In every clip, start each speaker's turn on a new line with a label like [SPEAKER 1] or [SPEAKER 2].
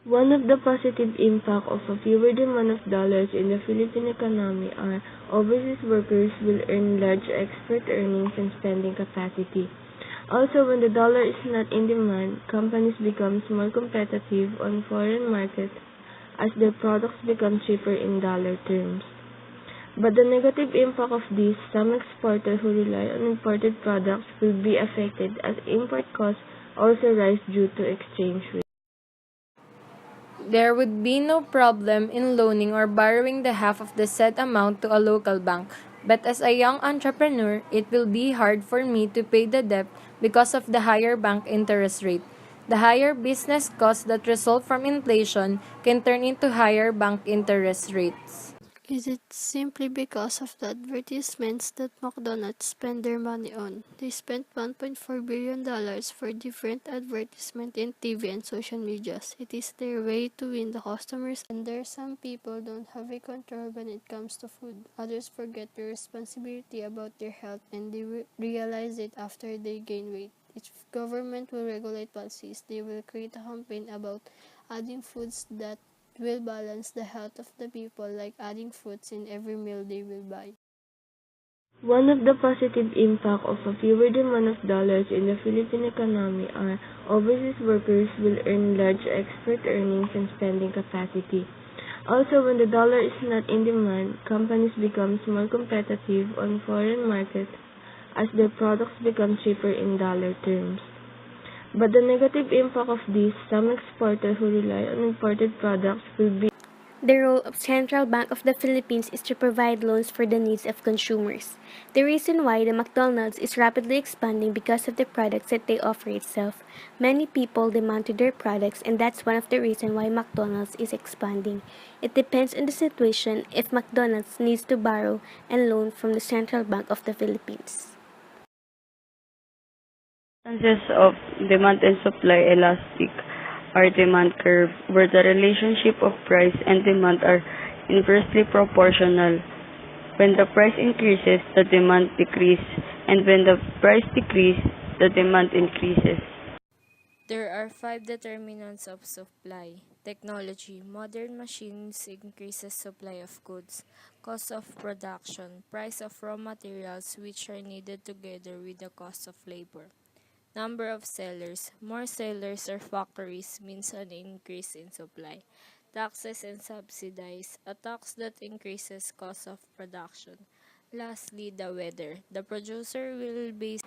[SPEAKER 1] One of the positive impact of a fewer demand of dollars in the Philippine economy are overseas workers will earn large export earnings and spending capacity. Also, when the dollar is not in demand, companies become more competitive on foreign markets as their products become cheaper in dollar terms. But the negative impact of this, some exporters who rely on imported products will be affected as import costs also rise due to exchange rate.
[SPEAKER 2] There would be no problem in loaning or borrowing the half of the said amount to a local bank, but as a young entrepreneur, it will be hard for me to pay the debt because of the higher bank interest rate. The higher business costs that result from inflation can turn into higher bank interest rates.
[SPEAKER 3] Is it simply because of the advertisements that McDonald's spend their money on? They spent $1.4 billion for different advertisements in TV and social medias. It is their way to win the customers, and there some people don't have a control when it comes to food. Others forget their responsibility about their health and they realize it after they gain weight. If government will regulate policies, they will create a campaign about adding foods that will balance the health of the people, like adding fruits in every meal they will buy.
[SPEAKER 1] One of the positive impact of a fewer demand of dollars in the Philippine economy are overseas workers will earn large export earnings and spending capacity. Also, when the dollar is not in demand, companies become more competitive on foreign markets as their products become cheaper in dollar terms. But the negative impact of this, some exporters who rely on imported products will be.
[SPEAKER 4] The role of Central Bank of the Philippines is to provide loans for the needs of consumers. The reason why the McDonald's is rapidly expanding because of the products that they offer itself. Many people demand to their products, and that's one of the reasons why McDonald's is expanding. It depends on the situation if McDonald's needs to borrow and loan from the Central Bank of the Philippines.
[SPEAKER 5] Consists of demand and supply elastic or demand curve where the relationship of price and demand are inversely proportional. When the price increases, the demand decreases, and when the price decreases, the demand increases.
[SPEAKER 2] There are 5 determinants of supply. Technology. Modern machines increases supply of goods. Cost of production. Price of raw materials which are needed together with the cost of labor. Number of sellers. More sellers or factories means an increase in supply. Taxes and subsidies. A tax that increases cost of production. Lastly, the weather. The producer will base.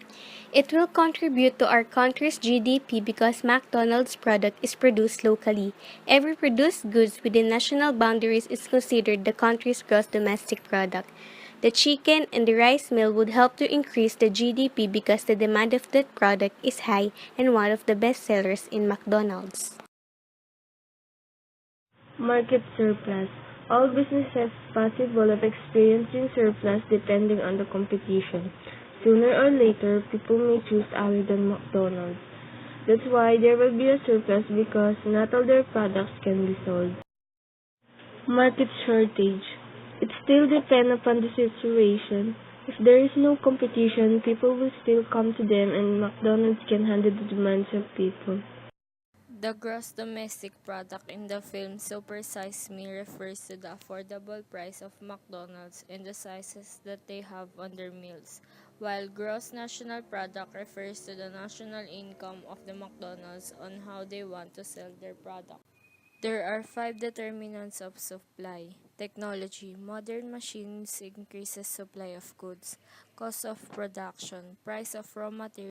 [SPEAKER 4] It will contribute to our country's GDP because McDonald's product is produced locally. Every produced goods within national boundaries is considered the country's gross domestic product. The chicken and the rice mill would help to increase the GDP because the demand of that product is high and one of the best sellers in McDonald's.
[SPEAKER 1] Market surplus. All businesses possible of experiencing surplus depending on the competition. Sooner or later, people may choose other than McDonald's. That's why there will be a surplus because not all their products can be sold. Market shortage. It still depends upon the situation. If there is no competition, people will still come to them and McDonald's can handle the demands of people.
[SPEAKER 2] The gross domestic product in the film Supersize Me refers to the affordable price of McDonald's and the sizes that they have on their meals, while gross national product refers to the national income of the McDonald's on how they want to sell their product. There are 5 determinants of supply. Technology. Modern machines increases supply of goods. Cost of production. Price of raw materials.